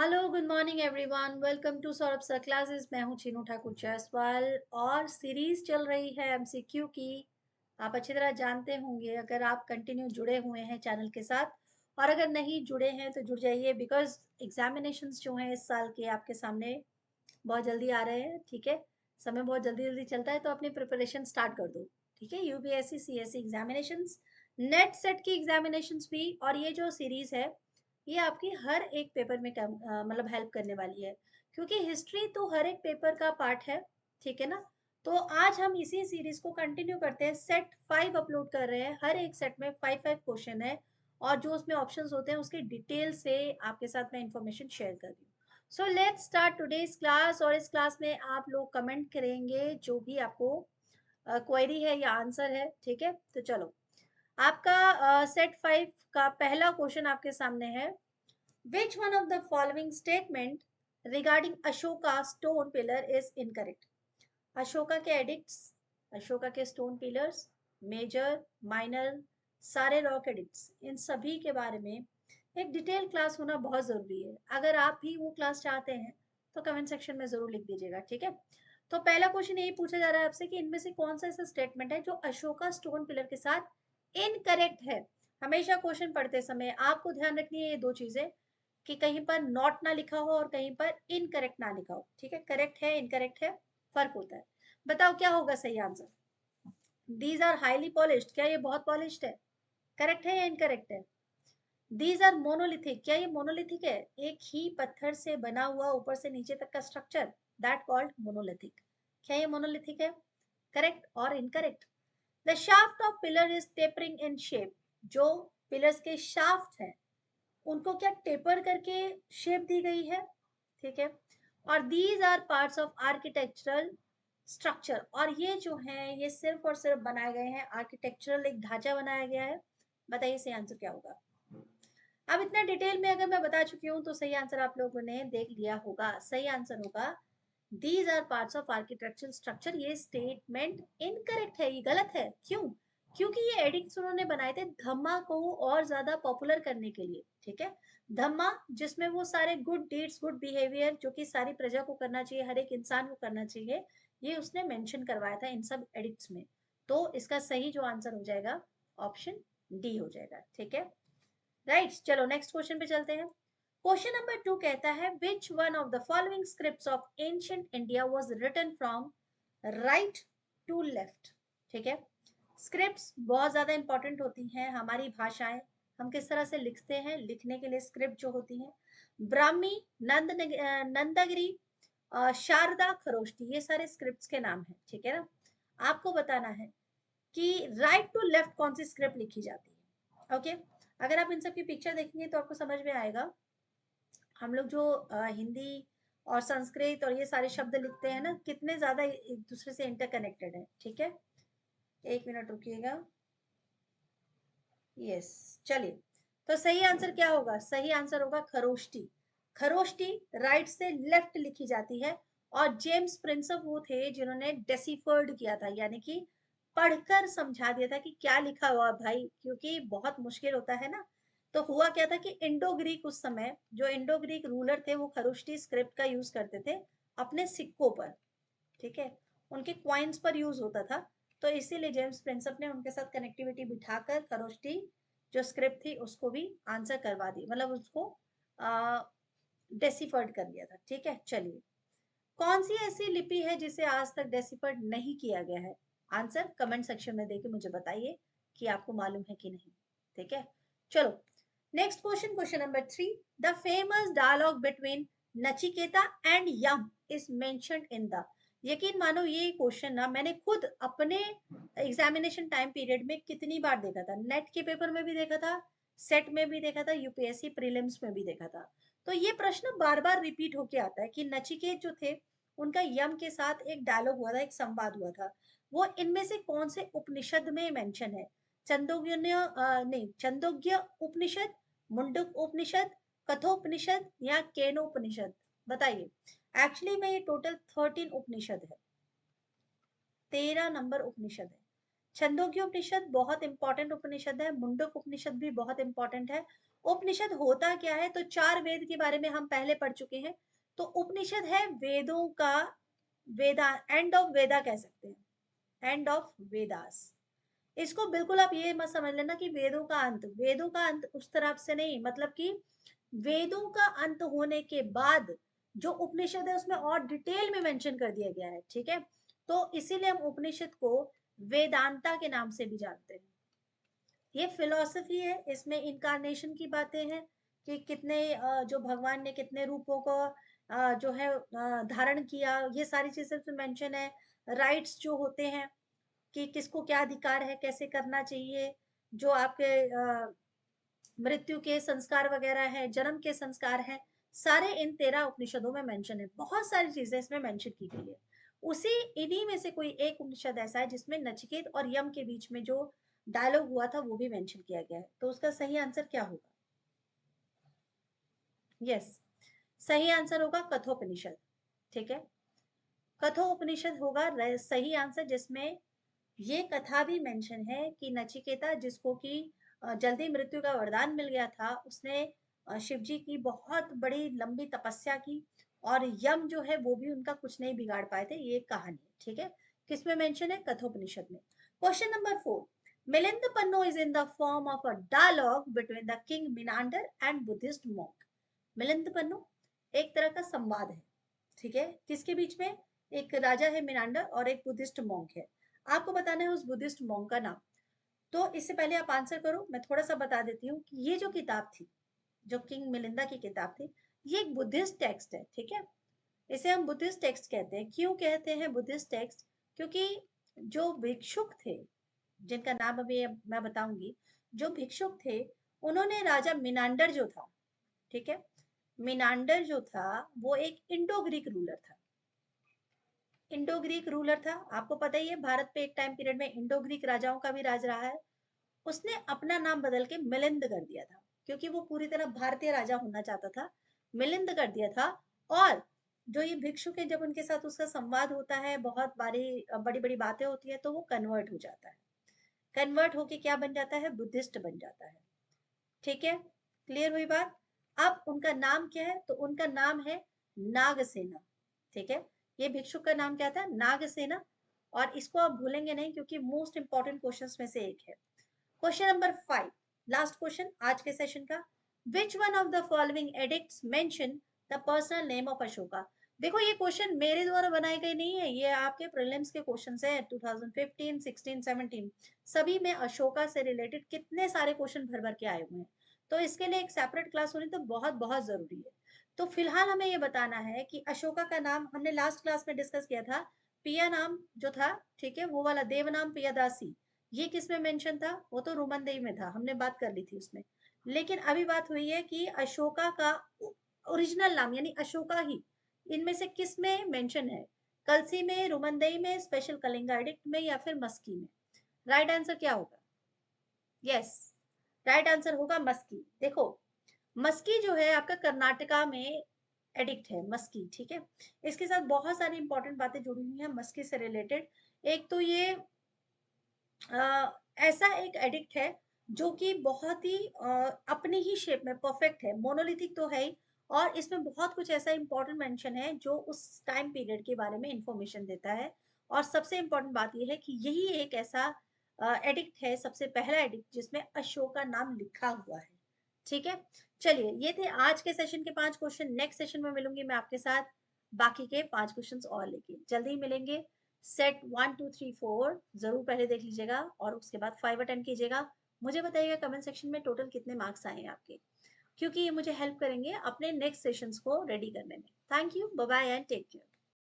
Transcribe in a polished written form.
Hello good morning everyone, welcome to Saurabh sir classes. मैं हूं चीनू ठाकुर जायसवाल और सीरीज चल रही है एमसीक्यू की। आप अच्छी तरह जानते होंगे अगर आप कंटिन्यू जुड़े हुए हैं चैनल के साथ, और अगर नहीं जुड़े हैं तो जुड़ जाइए बिकॉज एग्जामिनेशंस जो हैं इस साल के आपके सामने बहुत जल्दी आ रहे हैं। ठीक है, समय बहुत जल्दी जल्दी चलता है तो अपनी प्रिपरेशन स्टार्ट कर दो। ठीक है, UPSC CSC examinations, net set की एग्जामिनेशंस भी, और ये जो सीरीज है ये आपकी हर एक पेपर में मतलब हेल्प करने वाली है, क्योंकि हिस्ट्री तो हर एक पेपर का पार्ट है। ठीक है ना। तो आज हम इसी सीरीज को कंटिन्यू करते हैं। सेट 5 अपलोड कर रहे हैं, हर एक सेट में 5 क्वेश्चन है, और जो उसमें ऑप्शंस होते हैं उसके डिटेल से आपके साथ मैं इंफॉर्मेशन शेयर कर रही हूँ। So let's start today's class, और इस क्लास में आप लोग कमेंट करेंगे जो भी आपको क्वेरी है या आंसर है। ठीक है, तो चलो आपका सेट 5 का पहला क्वेश्चन आपके सामने है। Which one of the following statement regarding Ashoka stone pillar is incorrect? Ashoka के एडिक्ट्स, अशोका के स्टोन पिलर्स, मेजर माइनर, सारे रॉक एडिक्ट्स, इन सभी के बारे में एक डिटेल क्लास होना बहुत ज़रूरी है। अगर आप भी वो क्लास चाहते हैं तो कमेंट सेक्शन में ज़रूर लिख दीजिएगा। ठीक है, तो पहला क्वेश्चन यही पूछा जा रहा है आपसे कि इनमें से कौन सा ऐसा स्टेटमेंट है जो अशोका स्टोन पिलर के साथ इनकरेक्ट है। हमेशा क्वेश्चन पढ़ते समय आपको ध्यान रखनी है ये दो चीज़ें, कि कहीं पर नॉट ना लिखा हो और कहीं पर इनकरेक्ट ना लिखा हो। ठीक है, करेक्ट है इनकरेक्ट है फर्क होता है। बताओ क्या होगा सही answer? These are highly polished, क्या ये बहुत पॉलिश्ड है? करेक्ट है या इनकरेक्ट है? दीज आर मोनोलिथिक, क्या ये मोनोलिथिक है? एक ही पत्थर से बना हुआ ऊपर से नीचे तक का स्ट्रक्चर, दैट कॉल्ड मोनोलिथिक। क्या ये मोनोलिथिक है? करेक्ट और incorrect? The shaft of pillar is tapering in shape, जो पिलर्स के शाफ्ट हैं उनको क्या टेपर करके शेप दी गई है। ठीक है, और these are parts of architectural structure, और ये जो है ये सिर्फ और सिर्फ बनाए गए हैं, आर्किटेक्चरल एक ढांचा बनाया गया है। बताइए सही आंसर क्या होगा? अब इतना डिटेल में अगर मैं बता चुकी हूँ तो सही आंसर आप लोगों ने देख लिया होगा। सही आंसर होगा these are parts of architectural structure. ये स्टेटमेंट इनकरेक्ट है, ये गलत है। क्यों? क्योंकि ये एडिक्ट्स उन्होंने बनाए थे धम्मा को और ज्यादा पॉपुलर करने के लिए। ठीक है, धम्मा जिसमें वो सारे गुड डीड्स गुड बिहेवियर जो कि सारी प्रजा को करना चाहिए, हर एक इंसान को करना चाहिए, ये उसने मेंशन करवाया था इन सब एडिक्ट्स में। तो इसका सही जो आंसर हो जाएगा ऑप्शन डी हो जाएगा। ठीक है, राइट। चलो नेक्स्ट क्वेश्चन पे चलते हैं। क्वेश्चन नंबर 2 कहता है which one of the following scripts of ancient India was written from right to left? ठीक है, स्क्रिप्ट्स बहुत ज्यादा इंपॉर्टेंट होती हैं, हमारी भाषाएं हम किस तरह से लिखते हैं, लिखने के लिए स्क्रिप्ट जो होती हैं। ब्राह्मी, नंदगिरी, शारदा, खरोष्टी, ये सारे स्क्रिप्ट्स के नाम हैं। ठीक है ना, आपको बताना है कि राइट टू लेफ्ट कौन सी स्क्रिप्ट लिखी जाती है। ओके, अगर आप इन सब की पिक्चर देखेंगे तो आपको समझ में आएगा। हम लोग जो हिंदी और संस्कृत और ये सारे शब्द लिखते हैं ना, कितने ज्यादा एक दूसरे से इंटरकनेक्टेड है। ठीक है, एक मिनट रुकिएगा। यस, चलिए, तो सही आंसर क्या होगा? सही आंसर होगा खरोष्टी। खरोष्टी राइट से लेफ्ट लिखी जाती है, और जेम्स प्रिंसप वो थे जिन्होंने डेसिफर्ड किया था, यानी कि पढ़कर समझा दिया था कि क्या लिखा हुआ है भाई, क्योंकि बहुत मुश्किल होता है ना। तो हुआ क्या था कि इंडो ग्रीक, उस समय जो इंडो ग्रीक रूलर थे वो खरोष्टी स्क्रिप्ट का यूज करते थे अपने सिक्कों पर। ठीक है, उनके क्वाइंस पर यूज होता था। तो इसीलिए जेम्स प्रिंसप ने उनके साथ कनेक्टिविटी बिठाकर खरोष्टी जो स्क्रिप्ट थी उसको भी आंसर करवा दी, मतलब उसको डेसिफर्ड कर दिया था। ठीक है, चलिए, कौन सी ऐसी लिपि है जिसे आज तक डेसिफर्ड नहीं किया गया है? आंसर कमेंट सेक्शन में देके मुझे बताइए कि आपको मालूम है कि नहीं। ठीक है, चलो next question, question number 3। The famous dialogue between Nachiketa and Yama is mentioned in the. यकीन मानो ये क्वेश्चन ना मैंने खुद अपने एग्जामिनेशन टाइम पीरियड में कितनी बार देखा था, नेट के पेपर में भी देखा था, सेट में भी देखा था, यूपीएससी प्रीलिम्स में भी देखा था। तो ये प्रश्न बार बार रिपीट होके आता है कि नचिकेत जो थे उनका यम के साथ एक डायलॉग हुआ था, एक संवाद हुआ था, वो इनमें से कौन से उपनिषद में मेंशन है? छंदोग्य नहीं, छंदोग्य उपनिषद, मुंडक उपनिषद, कठोपनिषद या केनोपनिषद? बताइए। एक्चुअली में ये टोटल 13 उपनिषद है, 13 नंबर उपनिषद है। छंदोग्य उपनिषद बहुत इंपॉर्टेंट उपनिषद है, मुंडक उपनिषद भी बहुत इंपॉर्टेंट है, उपनिषद होता क्या है? तो 4 वेद के बारे में हम पहले पढ़ चुके हैं। तो उपनिषद है वेदों का वेदा एंड ऑफ वेदा कह सकते हैं, एंड ऑफ वेदास। इसको बिल्कुल आप ये मत समझ लेना कि वेदों का अंत, वेदों का अंत उस तरफ से नहीं, मतलब कि वेदों का अंत होने के बाद जो उपनिषद है उसमें और डिटेल में मेंशन कर दिया गया है, ठीक है। तो इसीलिए हम उपनिषद को वेदांता के नाम से भी जानते हैं। ये फिलॉसफी है, इसमें इनकारनेशन की बातें हैं कि कितने जो भगवान ने कितने रूपों को जो है धारण किया, ये सारी चीजें उसमें मेंशन है। राइट्स जो होते हैं कि किसको क्या अधिकार है, कैसे करना चाहिए, जो आपके मृत्यु के संस्कार वगैरह है, जन्म के संस्कार हैं, सारे इन 13 उपनिषदों में मेंशन है। बहुत सारी चीजें इसमें मेंशन की गई है। उसी इन्हीं में से कोई एक उपनिषद ऐसा है जिसमें नचिकेत और यम के बीच में जो डायलॉग हुआ था वो भी मेंशन किया गया है। तो उसका सही आंसर क्या होगा? यस, सही आंसर होगा कठोपनिषद, ठीक है। कठोपनिषद होगा सही आंसर, जिसमें ये कथा भी मेंशन है कि नचिकेता, जिसको कि जल्दी मृत्यु का वरदान मिल गया था, उसने शिव जी की बहुत बड़ी लंबी तपस्या की और यम जो है वो भी उनका कुछ नहीं बिगाड़ पाए थे। ये कहानी है, ठीक है। किसमें मेंशन है? कठोपनिषद में। Question number 4, Milinda Panho is in the form of a dialogue between the king Menander and Buddhist monk. Milinda Panho एक तरह का संवाद है, ठीक है। किसके बीच में? एक राजा है मिनांडर और एक बुद्धिस्ट मॉन्क है। आपको बताना है उस बुद्धिस्ट मॉन्क का नाम। तो इससे पहले आप आंसर करो, मैं थोड़ा सा बता देती हूँ कि ये जो किताब थी, जो किंग मिलिंदा की किताब थी, ये एक बुद्धिस्ट टेक्स्ट है, ठीक है। इसे हम बुद्धिस्ट टेक्स्ट कहते हैं। क्यों कहते हैं बुद्धिस्ट टेक्स्ट? क्योंकि जो भिक्षुक थे, जिनका नाम अभी मैं बताऊंगी, जो भिक्षुक थे उन्होंने राजा मिनांडर जो था, ठीक है, मिनांडर जो था वो एक इंडो ग्रीक रूलर था। इंडो ग्रीक रूलर था, आपको पता ही है भारत पे एक टाइम पीरियड में इंडो ग्रीक राजाओं का भी राज रहा है। उसने अपना नाम बदल के मिलिंद कर दिया था, क्योंकि वो पूरी तरह भारतीय राजा होना चाहता था। मिलिंद कर दिया था। और जो ये भिक्षुक है, जब उनके साथ उसका संवाद होता है, बहुत बड़ी बड़ी बड़ी बातें होती है, तो वो कन्वर्ट हो जाता है। कन्वर्ट होके क्या बन जाता है? बुद्धिस्ट बन जाता है, ठीक है। क्लियर हुई बात? अब उनका नाम क्या है? तो उनका नाम है नागसेना, ठीक है। ये भिक्षुक का नाम क्या था? नागसेना। और इसको आप भूलेंगे नहीं, क्योंकि मोस्ट इंपॉर्टेंट क्वेश्चंस में से एक है। क्वेश्चन नंबर 5, लास्ट क्वेश्चन आज के सेशन का। विच one of the following addicts mention the personal name of Ashoka? देखो ये क्वेश्चन मेरे द्वारा बनाए गए नहीं है, ये आपके प्रीलिम्स के क्वेश्चंस है 2015, 16, 17। सभी में अशोका से रिलेटेड कितने सारे क्वेश्चन भर भर के आए हुए हैं। तो इसके लिए एक सेपरेट क्लास होनी तो बहुत बहुत जरूरी है। तो फिलहाल हमें ये बताना है कि अशोका का नाम हमने लास्ट क्लास में डिस्कस किया था। पिया नाम जो था, ठीक है, वो वाला देव नाम पियादासी, ये किस में मेंशन था? वो तो रोमनदेही में था, हमने बात कर ली थी उसमें। लेकिन अभी बात हुई है कि अशोका का ओरिजिनल नाम यानी अशोका ही इनमें से किस में मेंशन है? कलसी में, रोमनदेही में, स्पेशल कलिंगा एडिक्ट में, या फिर मस्की में? राइट आंसर क्या होगा? यस, राइट आंसर होगा मस्की। देखो, मस्की जो है आपका कर्नाटका में एडिक्ट है, मस्की, ठीक है। इसके साथ बहुत सारी इंपॉर्टेंट बातें जुड़ी हुई हैं मस्की से रिलेटेड। एक तो ये ऐसा एक एडिक्ट है जो कि बहुत ही अपनी ही शेप में परफेक्ट है, मोनोलिथिक तो है ही। और इसमें बहुत कुछ ऐसा इंपॉर्टेंट मेंशन है जो उस टाइम पीरियड के बारे में इंफॉर्मेशन देता है। और सबसे इंपॉर्टेंट बात यह है कि यही एक ऐसा एडिक्ट है, सबसे पहला एडिक्ट जिसमें अशोक का नाम लिखा हुआ है, ठीक है। चलिए, ये थे आज के सेशन के 5 क्वेश्चन। नेक्स्ट सेशन में मिलूंगी मैं आपके साथ बाकी के 5 क्वेश्चंस और लेके, जल्दी ही मिलेंगे। सेट 1 2 3 4 जरूर पहले देख लीजिएगा और उसके बाद 5 अटेंड कीजिएगा। मुझे बताइएगा कमेंट सेक्शन में टोटल कितने मार्क्स आए हैं आपके, क्योंकि ये मुझे हेल्प करेंगे अपने नेक्स्ट सेशंस को रेडी करने में। Thank you, bye bye and take care.